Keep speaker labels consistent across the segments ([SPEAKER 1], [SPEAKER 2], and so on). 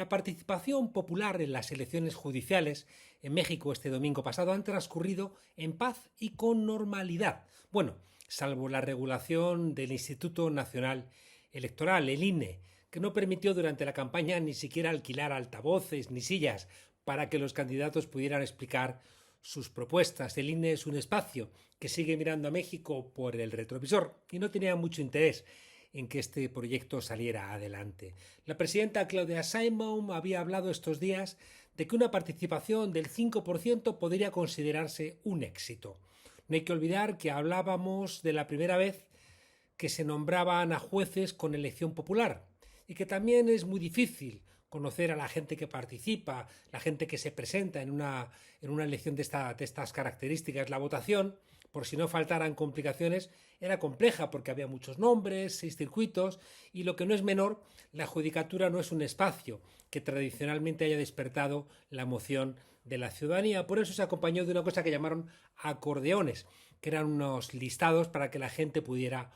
[SPEAKER 1] La participación popular en las elecciones judiciales en México este domingo pasado han transcurrido en paz y con normalidad. Bueno, salvo la regulación del Instituto Nacional Electoral, el INE, que no permitió durante la campaña ni siquiera alquilar altavoces ni sillas para que los candidatos pudieran explicar sus propuestas. El INE es un espacio que sigue mirando a México por el retrovisor y no tenía mucho interés en que este proyecto saliera adelante. La presidenta Claudia Sheinbaum había hablado estos días de que una participación del 5% podría considerarse un éxito. No hay que olvidar que hablábamos de la primera vez que se nombraban a jueces con elección popular y que también es muy difícil conocer a la gente que participa, la gente que se presenta en una elección de estas características. La votación, por si no faltaran complicaciones, era compleja porque había muchos nombres, 6 circuitos y lo que no es menor, la judicatura no es un espacio que tradicionalmente haya despertado la emoción de la ciudadanía. Por eso se acompañó de una cosa que llamaron acordeones, que eran unos listados para que la gente pudiera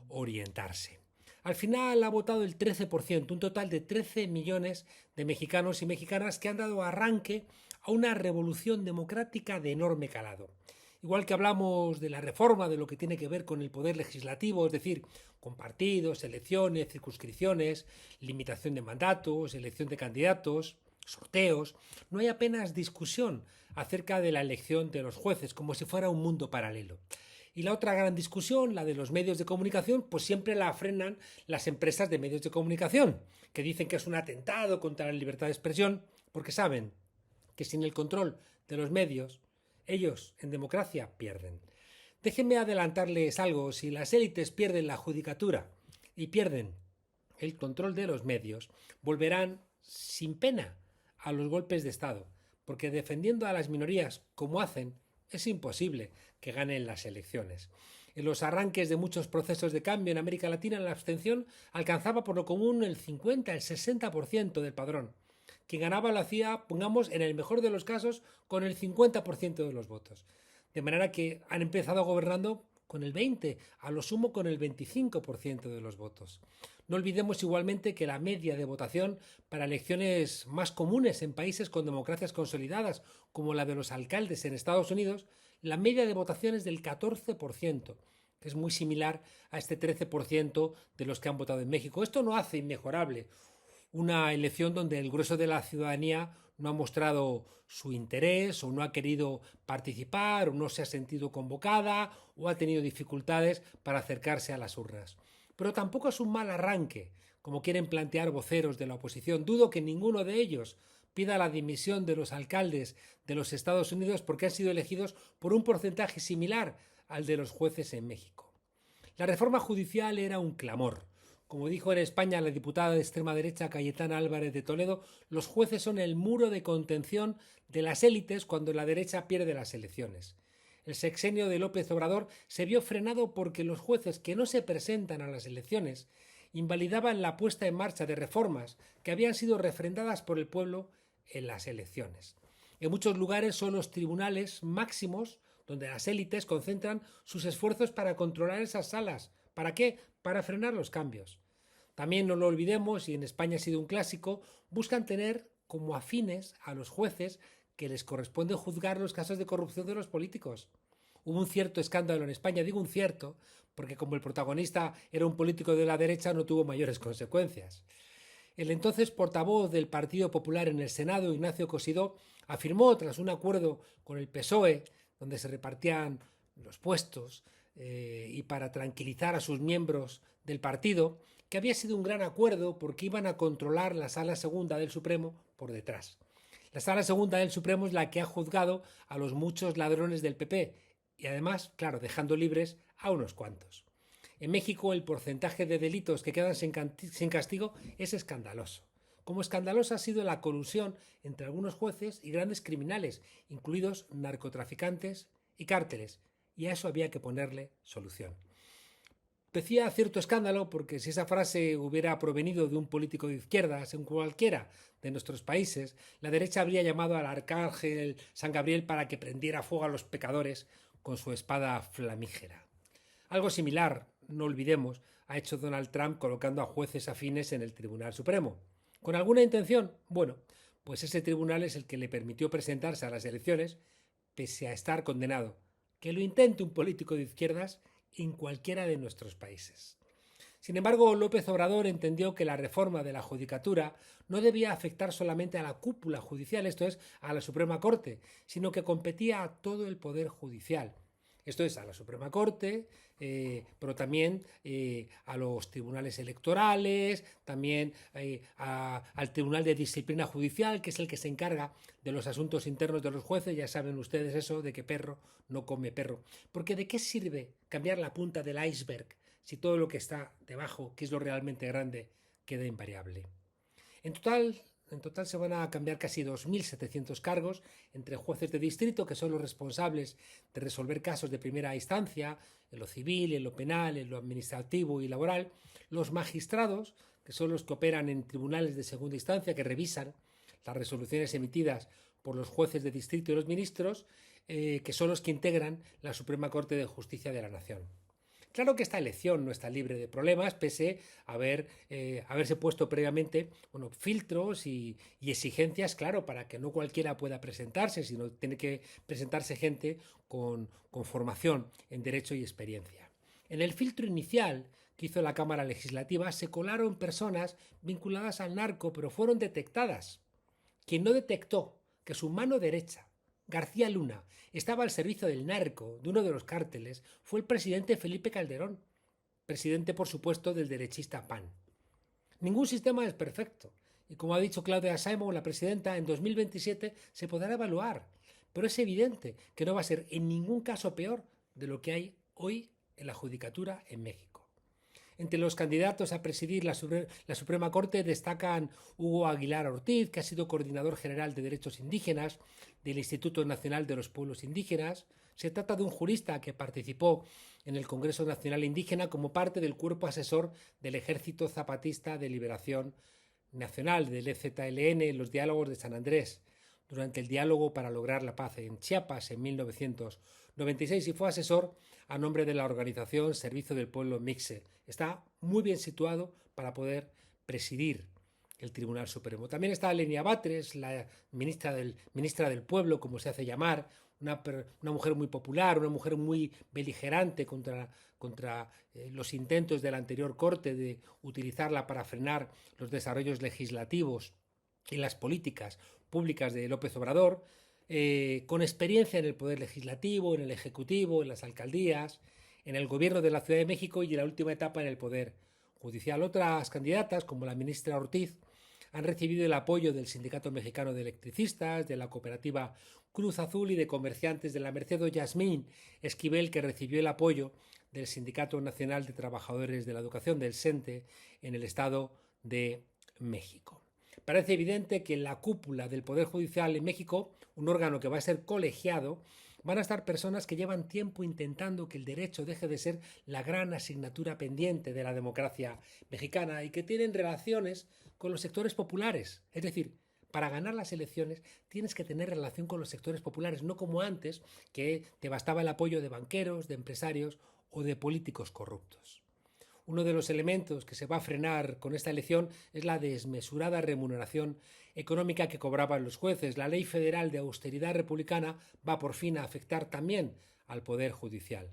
[SPEAKER 1] orientarse. Al final ha votado el 13%, un total de 13 millones de mexicanos y mexicanas que han dado arranque a una revolución democrática de enorme calado. Igual que hablamos de la reforma de lo que tiene que ver con el poder legislativo, es decir, con partidos, elecciones, circunscripciones, limitación de mandatos, elección de candidatos, sorteos, no hay apenas discusión acerca de la elección de los jueces, como si fuera un mundo paralelo. Y la otra gran discusión, la de los medios de comunicación, pues siempre la frenan las empresas de medios de comunicación, que dicen que es un atentado contra la libertad de expresión, porque saben que sin el control de los medios, ellos en democracia pierden. Déjenme adelantarles algo, si las élites pierden la judicatura y pierden el control de los medios, volverán sin pena a los golpes de Estado, porque defendiendo a las minorías como hacen, es imposible que ganen las elecciones. En los arranques de muchos procesos de cambio en América Latina, la abstención alcanzaba por lo común el 50, el 60% del padrón. Quien ganaba lo hacía, pongamos, en el mejor de los casos, con el 50% de los votos. De manera que han empezado gobernando con el 20, a lo sumo con el 25% de los votos. No olvidemos igualmente que la media de votación para elecciones más comunes en países con democracias consolidadas, como la de los alcaldes en Estados Unidos, la media de votación es del 14%, que es muy similar a este 13% de los que han votado en México. Esto no hace inmejorable una elección donde el grueso de la ciudadanía no ha mostrado su interés o no ha querido participar o no se ha sentido convocada o ha tenido dificultades para acercarse a las urnas. Pero tampoco es un mal arranque, como quieren plantear voceros de la oposición. Dudo que ninguno de ellos pida la dimisión de los alcaldes de los Estados Unidos porque han sido elegidos por un porcentaje similar al de los jueces en México. La reforma judicial era un clamor. Como dijo en España la diputada de extrema derecha Cayetana Álvarez de Toledo, los jueces son el muro de contención de las élites cuando la derecha pierde las elecciones. El sexenio de López Obrador se vio frenado porque los jueces que no se presentan a las elecciones invalidaban la puesta en marcha de reformas que habían sido refrendadas por el pueblo en las elecciones. En muchos lugares son los tribunales máximos donde las élites concentran sus esfuerzos para controlar esas salas. ¿Para qué? Para frenar los cambios. También no lo olvidemos, y en España ha sido un clásico, buscan tener como afines a los jueces que les corresponde juzgar los casos de corrupción de los políticos. Hubo un cierto escándalo en España, digo un cierto, porque como el protagonista era un político de la derecha no tuvo mayores consecuencias. El entonces portavoz del Partido Popular en el Senado, Ignacio Cosidó, afirmó, tras un acuerdo con el PSOE, donde se repartían los puestos, y para tranquilizar a sus miembros del partido, que había sido un gran acuerdo porque iban a controlar la Sala Segunda del Supremo por detrás. La Sala Segunda del Supremo es la que ha juzgado a los muchos ladrones del PP y además, claro, dejando libres a unos cuantos. En México el porcentaje de delitos que quedan sin castigo es escandaloso. Como escandalosa ha sido la colusión entre algunos jueces y grandes criminales, incluidos narcotraficantes y cárteles, y a eso había que ponerle solución. Decía cierto escándalo porque si esa frase hubiera provenido de un político de izquierdas en cualquiera de nuestros países, la derecha habría llamado al arcángel San Gabriel para que prendiera fuego a los pecadores con su espada flamígera. Algo similar, no olvidemos, ha hecho Donald Trump colocando a jueces afines en el Tribunal Supremo. ¿Con alguna intención? Bueno, pues ese tribunal es el que le permitió presentarse a las elecciones pese a estar condenado. Que lo intente un político de izquierdas en cualquiera de nuestros países. Sin embargo, López Obrador entendió que la reforma de la judicatura no debía afectar solamente a la cúpula judicial, esto es, a la Suprema Corte, sino que competía a todo el Poder Judicial. Esto es, a la Suprema Corte, pero también a los tribunales electorales, también al Tribunal de Disciplina Judicial, que es el que se encarga de los asuntos internos de los jueces. Ya saben ustedes eso de que perro no come perro. Porque ¿de qué sirve cambiar la punta del iceberg si todo lo que está debajo, que es lo realmente grande, queda invariable? En total se van a cambiar casi 2.700 cargos entre jueces de distrito, que son los responsables de resolver casos de primera instancia, en lo civil, en lo penal, en lo administrativo y laboral, los magistrados, que son los que operan en tribunales de segunda instancia, que revisan las resoluciones emitidas por los jueces de distrito y los ministros, que son los que integran la Suprema Corte de Justicia de la Nación. Claro que esta elección no está libre de problemas, pese a haberse puesto previamente filtros y exigencias, claro, para que no cualquiera pueda presentarse, sino tiene que presentarse gente con formación en derecho y experiencia. En el filtro inicial que hizo la Cámara Legislativa se colaron personas vinculadas al narco, pero fueron detectadas. Quien no detectó que su mano derecha, García Luna, estaba al servicio del narco de uno de los cárteles fue el presidente Felipe Calderón, presidente por supuesto del derechista PAN. Ningún sistema es perfecto y como ha dicho Claudia Sheinbaum, la presidenta, en 2027 se podrá evaluar, pero es evidente que no va a ser en ningún caso peor de lo que hay hoy en la judicatura en México. Entre los candidatos a presidir la Suprema Corte destacan Hugo Aguilar Ortiz, que ha sido coordinador general de derechos indígenas del Instituto Nacional de los Pueblos Indígenas. Se trata de un jurista que participó en el Congreso Nacional Indígena como parte del cuerpo asesor del Ejército Zapatista de Liberación Nacional, del EZLN, en los diálogos de San Andrés, durante el diálogo para lograr la paz en Chiapas en 1996 y fue asesor a nombre de la organización Servicio del Pueblo Mixe. Está muy bien situado para poder presidir el Tribunal Supremo. También está Lenia Batres, la ministra del Pueblo, como se hace llamar, una mujer muy popular, una mujer muy beligerante contra los intentos de la anterior Corte de utilizarla para frenar los desarrollos legislativos y las políticas públicas de López Obrador, con experiencia en el Poder Legislativo, en el Ejecutivo, en las alcaldías, en el Gobierno de la Ciudad de México y en la última etapa en el Poder Judicial. Otras candidatas, como la ministra Ortiz, han recibido el apoyo del Sindicato Mexicano de Electricistas, de la cooperativa Cruz Azul y de comerciantes de la Merced, o Yasmín Esquivel, que recibió el apoyo del Sindicato Nacional de Trabajadores de la Educación, del SENTE, en el Estado de México. Parece evidente que en la cúpula del Poder Judicial en México, un órgano que va a ser colegiado, van a estar personas que llevan tiempo intentando que el derecho deje de ser la gran asignatura pendiente de la democracia mexicana y que tienen relaciones con los sectores populares. Es decir, para ganar las elecciones tienes que tener relación con los sectores populares, no como antes, que te bastaba el apoyo de banqueros, de empresarios o de políticos corruptos. Uno de los elementos que se va a frenar con esta elección es la desmesurada remuneración económica que cobraban los jueces. La ley federal de austeridad republicana va por fin a afectar también al Poder Judicial.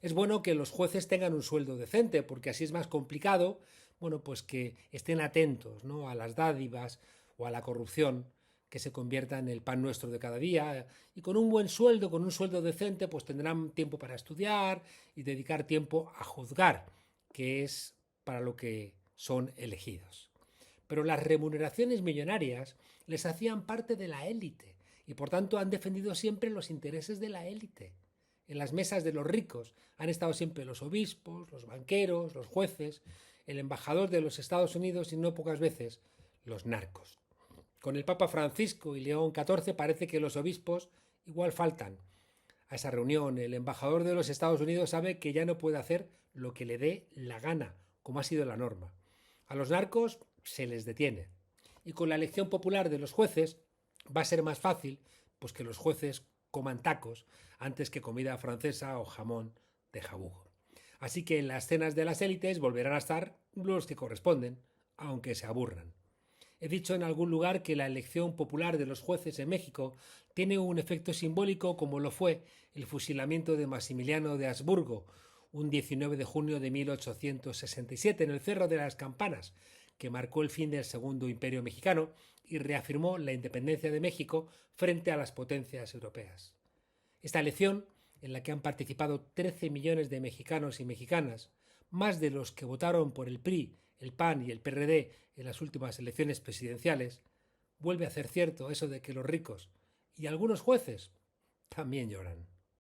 [SPEAKER 1] Es bueno que los jueces tengan un sueldo decente, porque así es más complicado, pues que estén atentos, ¿no?, a las dádivas o a la corrupción que se convierta en el pan nuestro de cada día, y con un buen sueldo, con un sueldo decente, pues tendrán tiempo para estudiar y dedicar tiempo a juzgar, que es para lo que son elegidos. Pero las remuneraciones millonarias les hacían parte de la élite y por tanto han defendido siempre los intereses de la élite. En las mesas de los ricos han estado siempre los obispos, los banqueros, los jueces, el embajador de los Estados Unidos y no pocas veces los narcos. Con el Papa Francisco y León XIV parece que los obispos igual faltan a esa reunión. El embajador de los Estados Unidos sabe que ya no puede hacer lo que le dé la gana, como ha sido la norma. A los narcos se les detiene. Y con la elección popular de los jueces va a ser más fácil pues que los jueces coman tacos antes que comida francesa o jamón de jabugo. Así que en las cenas de las élites volverán a estar los que corresponden, aunque se aburran. He dicho en algún lugar que la elección popular de los jueces en México tiene un efecto simbólico como lo fue el fusilamiento de Maximiliano de Habsburgo un 19 de junio de 1867 en el Cerro de las Campanas, que marcó el fin del Segundo Imperio Mexicano y reafirmó la independencia de México frente a las potencias europeas. Esta elección, en la que han participado 13 millones de mexicanos y mexicanas, más de los que votaron por el PRI, el PAN y el PRD en las últimas elecciones presidenciales, vuelve a hacer cierto eso de que los ricos y algunos jueces también lloran.